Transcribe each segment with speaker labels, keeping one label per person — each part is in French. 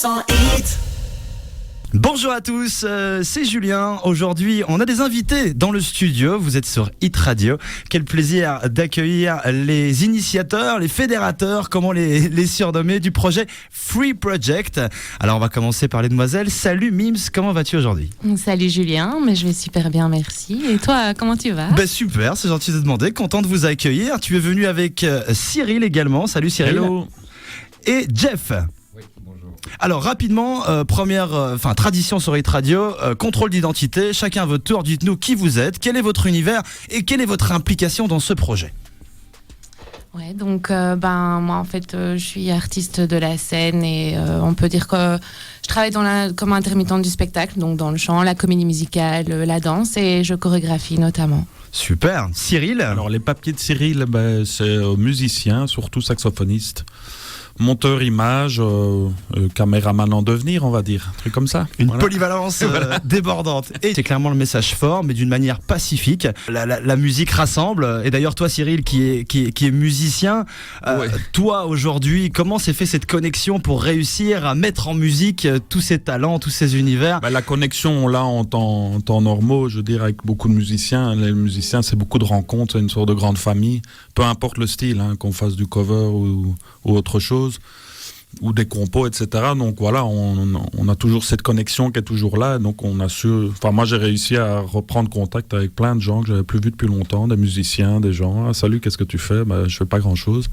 Speaker 1: 100% hit.
Speaker 2: Bonjour à tous, c'est Julien. Aujourd'hui, on a des invités dans le studio. Vous êtes sur Hit Radio. Quel plaisir d'accueillir les initiateurs, les fédérateurs, comment les surnommer, du projet Free Project. Alors, on va commencer par les demoiselles. Salut Mims, comment vas-tu aujourd'hui ?
Speaker 3: Salut Julien, mais je vais super bien, merci. Et toi, comment tu vas ?
Speaker 2: Super, c'est gentil de demander. Content de vous accueillir. Tu es venu avec Cyril également. Salut Cyril.
Speaker 4: Hello.
Speaker 2: Et Jeff. Alors rapidement, tradition sur Hit Radio, contrôle d'identité, chacun à votre tour, dites-nous qui vous êtes, quel est votre univers et quelle est votre implication dans ce projet.
Speaker 3: Ouais, donc moi en fait je suis artiste de la scène et on peut dire que je travaille comme intermittente du spectacle, donc dans le chant, la comédie musicale, la danse et je chorégraphie notamment.
Speaker 2: Super. Cyril ?
Speaker 4: Alors les papiers de Cyril, c'est musicien, surtout saxophoniste. Monteur image, caméraman en devenir, on va dire, un truc comme ça.
Speaker 2: Une polyvalence débordante. Et c'est clairement le message fort, mais d'une manière pacifique. La musique rassemble. Et d'ailleurs, toi, Cyril, qui est musicien, toi, aujourd'hui, comment s'est fait cette connexion pour réussir à mettre en musique tous ces talents, tous ces univers ?
Speaker 4: La connexion, on l'a en temps normaux, je veux dire, avec beaucoup de musiciens. Les musiciens, c'est beaucoup de rencontres, c'est une sorte de grande famille. Peu importe le style, qu'on fasse du cover ou autre chose, ou des compos, etc. Donc voilà, on a toujours cette connexion qui est toujours là. Donc on a su, moi j'ai réussi à reprendre contact avec plein de gens que j'avais plus vus depuis longtemps, des musiciens, des gens. Ah, salut, qu'est-ce que tu fais ? Je fais pas grand chose.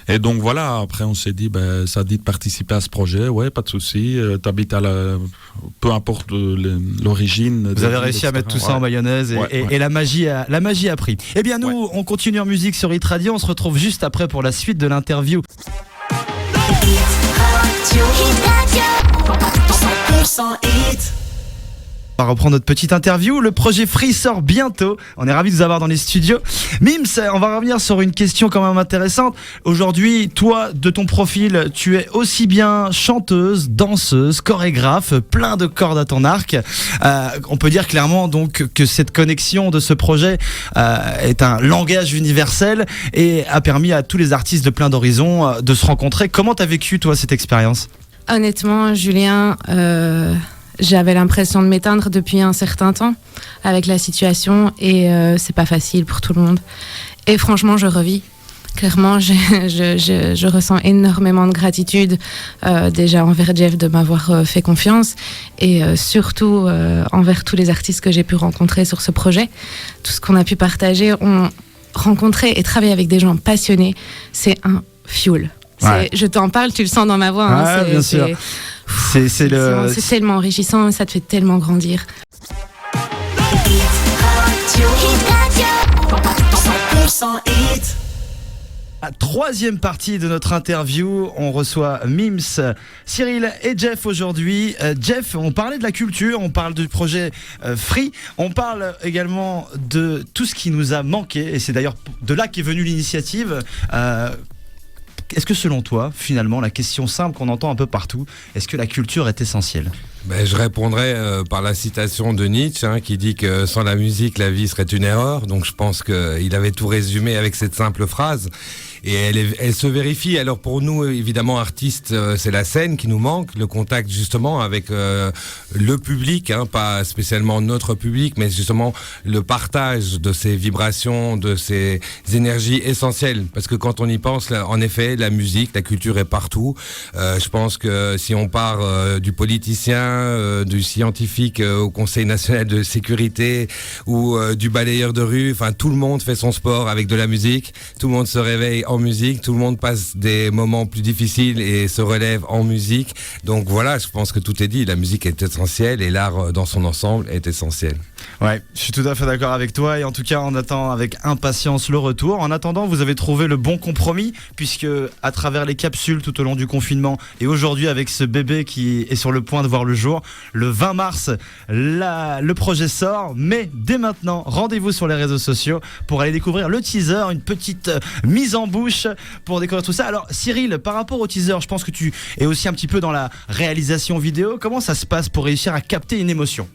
Speaker 4: Et donc voilà, après on s'est dit, ça dit de participer à ce projet, ouais, pas de souci. T'habites peu importe l'origine.
Speaker 2: Vous avez réussi à mettre tout ça en mayonnaise et la magie a pris. Eh bien nous, on continue en musique sur Hit Radio. On se retrouve juste après pour la suite de l'interview.
Speaker 1: Hit Radio. 100% hit.
Speaker 2: On va reprendre notre petite interview. Le projet Free sort bientôt. On est ravis de vous avoir dans les studios. Mims, on va revenir sur une question quand même intéressante. Aujourd'hui, toi, de ton profil, tu es aussi bien chanteuse, danseuse, chorégraphe, plein de cordes à ton arc. On peut dire clairement donc que cette connexion de ce projet est un langage universel et a permis à tous les artistes de plein d'horizons de se rencontrer. Comment t'as vécu, toi, cette expérience ?
Speaker 3: Honnêtement, Julien, j'avais l'impression de m'éteindre depuis un certain temps avec la situation et c'est pas facile pour tout le monde. Et franchement, je revis. Clairement, je ressens énormément de gratitude déjà envers Jeff de m'avoir fait confiance et surtout envers tous les artistes que j'ai pu rencontrer sur ce projet. Tout ce qu'on a pu partager, rencontrer et travailler avec des gens passionnés, c'est un fuel.
Speaker 2: Ouais.
Speaker 3: Je t'en parle, tu le sens dans ma voix.
Speaker 2: Bien sûr. C'est
Speaker 3: tellement enrichissant et ça te fait tellement grandir.
Speaker 1: Hit Radio. 100% hit.
Speaker 2: La troisième partie de notre interview, on reçoit Mims, Cyril et Jeff aujourd'hui. Jeff, on parlait de la culture, on parle du projet Free, on parle également de tout ce qui nous a manqué et c'est d'ailleurs de là qu'est venue l'initiative. Est-ce que selon toi, finalement, la question simple qu'on entend un peu partout, est-ce que la culture est essentielle ?
Speaker 5: Je répondrai par la citation de Nietzsche qui dit que sans la musique, la vie serait une erreur. Donc je pense qu'il avait tout résumé avec cette simple phrase. Et elle se vérifie. Alors pour nous, évidemment, artistes, c'est la scène qui nous manque, le contact justement avec le public, pas spécialement notre public, mais justement le partage de ces vibrations, de ces énergies essentielles. Parce que quand on y pense, en effet, la musique, la culture est partout. Je pense que si on part du politicien, du scientifique au Conseil national de sécurité ou du balayeur de rue, tout le monde fait son sport avec de la musique, tout le monde se réveille en musique, tout le monde passe des moments plus difficiles et se relève en musique. Donc voilà, je pense que tout est dit, la musique est essentielle et l'art dans son ensemble est essentiel.
Speaker 2: Ouais, je suis tout à fait d'accord avec toi et en tout cas on attend avec impatience le retour. En attendant, vous avez trouvé le bon compromis puisque à travers les capsules tout au long du confinement et aujourd'hui avec ce bébé qui est sur le point de voir le jour, le 20 mars, le projet sort, mais dès maintenant, rendez-vous sur les réseaux sociaux pour aller découvrir le teaser, une petite mise en bouche pour découvrir tout ça. Alors Cyril, par rapport au teaser, je pense que tu es aussi un petit peu dans la réalisation vidéo. Comment ça se passe pour réussir à capter une émotion ?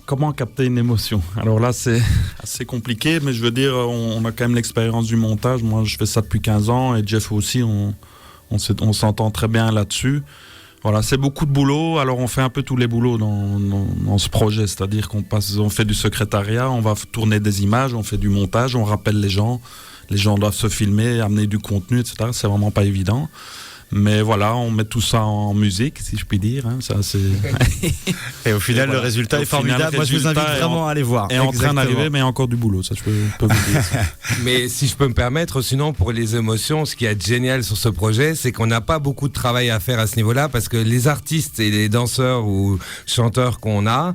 Speaker 4: Comment capter une émotion ? Alors là, c'est assez compliqué, mais je veux dire, on a quand même l'expérience du montage. Moi, je fais ça depuis 15 ans et Jeff aussi, on s'entend très bien là-dessus. Voilà, c'est beaucoup de boulot. Alors on fait un peu tous les boulots dans ce projet, c'est-à-dire on fait du secrétariat, on va tourner des images, on fait du montage, on rappelle les gens doivent se filmer, amener du contenu, etc. C'est vraiment pas évident. Mais voilà, on met tout ça en musique, si je puis dire. Hein, ça, c'est...
Speaker 2: Et au final, le résultat est formidable. Moi, je vous invite vraiment à aller voir.
Speaker 4: Et en train d'arriver, mais il y a encore du boulot, ça je peux vous dire.
Speaker 5: Mais si je peux me permettre, sinon pour les émotions, ce qui est génial sur ce projet, c'est qu'on n'a pas beaucoup de travail à faire à ce niveau-là, parce que les artistes et les danseurs ou chanteurs qu'on a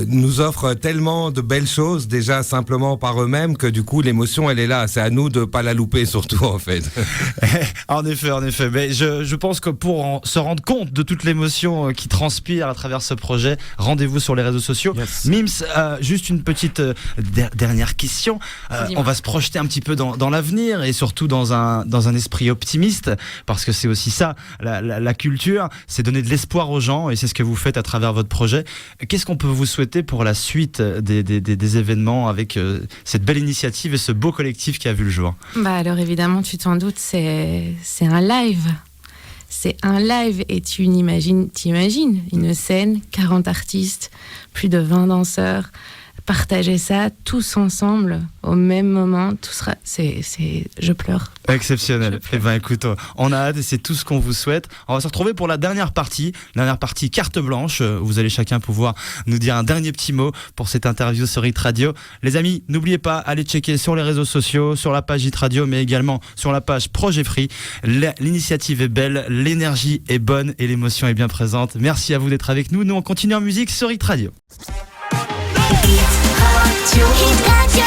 Speaker 5: nous offrent tellement de belles choses, déjà simplement par eux-mêmes, que du coup l'émotion elle est là. C'est à nous de pas la louper surtout en fait.
Speaker 2: En effet. Mais je pense que pour se rendre compte de toute l'émotion qui transpire à travers ce projet, rendez-vous sur les réseaux sociaux.
Speaker 4: Yes.
Speaker 2: Mims, juste une petite dernière question. On va se projeter un petit peu dans l'avenir et surtout dans un esprit optimiste, parce que c'est aussi ça, la culture, c'est donner de l'espoir aux gens et c'est ce que vous faites à travers votre projet. Qu'est-ce qu'on peut vous souhaiter pour la suite des événements avec cette belle initiative et ce beau collectif qui a vu le jour?
Speaker 3: Alors évidemment, tu t'en doutes, c'est un live. C'est un live et t'imagines une scène, 40 artistes, plus de 20 danseurs, partager ça tous ensemble au même moment, tout sera, je pleure.
Speaker 2: Exceptionnel. Eh ben écoute, on a hâte et c'est tout ce qu'on vous souhaite. On va se retrouver pour la dernière partie carte blanche. Vous allez chacun pouvoir nous dire un dernier petit mot pour cette interview sur Hit Radio. Les amis, n'oubliez pas, allez checker sur les réseaux sociaux, sur la page Hit Radio, mais également sur la page Projet Free. L'initiative est belle, l'énergie est bonne et l'émotion est bien présente. Merci à vous d'être avec nous. Nous, on continue en musique sur Hit Radio.
Speaker 1: Hit Radio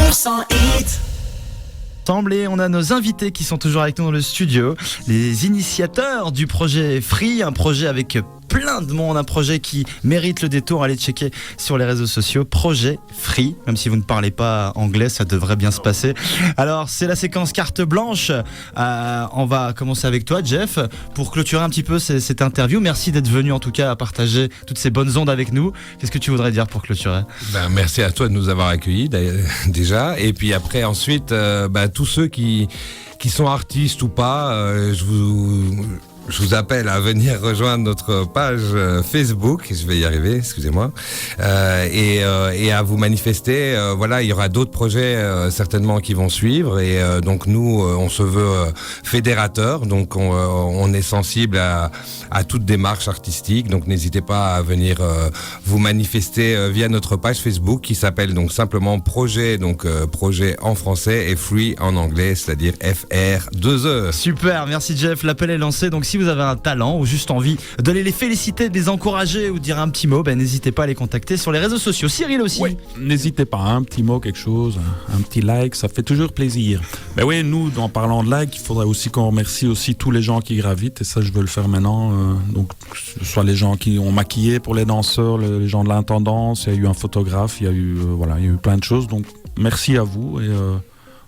Speaker 1: 100% hit.
Speaker 2: Et on a nos invités qui sont toujours avec nous dans le studio, les initiateurs du projet Free, un projet avec plein de monde, un projet qui mérite le détour. Allez checker sur les réseaux sociaux, projet Free, même si vous ne parlez pas anglais, ça devrait bien se passer. Alors c'est la séquence carte blanche. On va commencer avec toi Jeff, pour clôturer un petit peu cette interview. Merci d'être venu en tout cas à partager toutes ces bonnes ondes avec nous. Qu'est-ce que tu voudrais dire pour clôturer?
Speaker 5: Merci à toi de nous avoir accueillis déjà, et puis après ensuite tous ceux qui sont artistes ou pas, je vous appelle à venir rejoindre notre page Facebook, je vais y arriver, excusez-moi, et à vous manifester. Voilà, il y aura d'autres projets certainement qui vont suivre, et donc nous, on se veut fédérateur, donc on est sensible à toute démarche artistique, donc n'hésitez pas à venir vous manifester via notre page Facebook qui s'appelle donc simplement Projet, donc Projet en français et Free en anglais, c'est-à-dire FR2E.
Speaker 2: Super, merci Jeff, l'appel est lancé, donc si vous avez un talent ou juste envie de les féliciter, de les encourager ou dire un petit mot, n'hésitez pas à les contacter sur les réseaux sociaux. Cyril aussi.
Speaker 4: Oui, n'hésitez pas, un petit mot, quelque chose, un petit like, ça fait toujours plaisir. Mais oui, nous, en parlant de like, il faudrait aussi qu'on remercie aussi tous les gens qui gravitent, et ça je veux le faire maintenant. Donc, que ce soit les gens qui ont maquillé pour les danseurs, les gens de l'intendance, il y a eu un photographe, il y a eu plein de choses. Donc merci à vous, et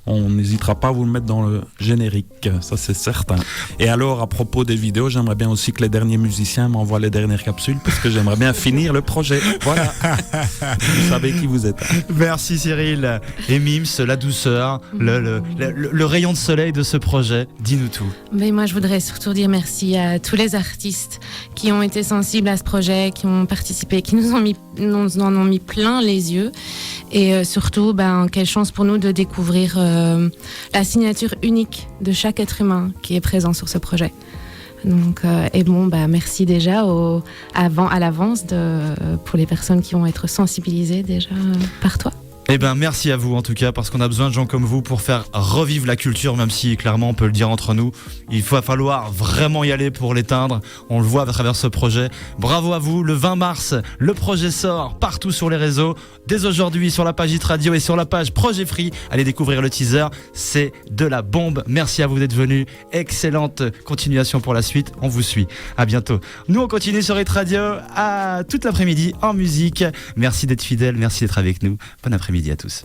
Speaker 4: on n'hésitera pas à vous le mettre dans le générique, ça c'est certain. Et alors, à propos des vidéos, j'aimerais bien aussi que les derniers musiciens m'envoient les dernières capsules, parce que j'aimerais bien finir le projet. Voilà. Vous savez qui vous êtes.
Speaker 2: Merci Cyril. Et Mims, la douceur, le rayon de soleil de ce projet, dis-nous tout.
Speaker 3: Mais moi, je voudrais surtout dire merci à tous les artistes qui ont été sensibles à ce projet, qui ont participé, qui nous en ont mis plein les yeux. Et surtout, quelle chance pour nous de découvrir la signature unique de chaque être humain qui est présent sur ce projet. Donc, merci déjà à l'avance pour les personnes qui vont être sensibilisées déjà par toi.
Speaker 2: Eh ben merci à vous en tout cas, parce qu'on a besoin de gens comme vous pour faire revivre la culture, même si clairement on peut le dire entre nous, il va falloir vraiment y aller pour l'éteindre. On le voit à travers ce projet. Bravo à vous. Le 20 mars, le projet sort partout sur les réseaux. Dès aujourd'hui sur la page Hit Radio et sur la page Projet Free, allez découvrir le teaser, c'est de la bombe. Merci à vous d'être venus. Excellente continuation pour la suite. On vous suit. À bientôt. Nous on continue sur Hit Radio à toute l'après-midi en musique. Merci d'être fidèles, merci d'être avec nous. Bon après-midi à tous.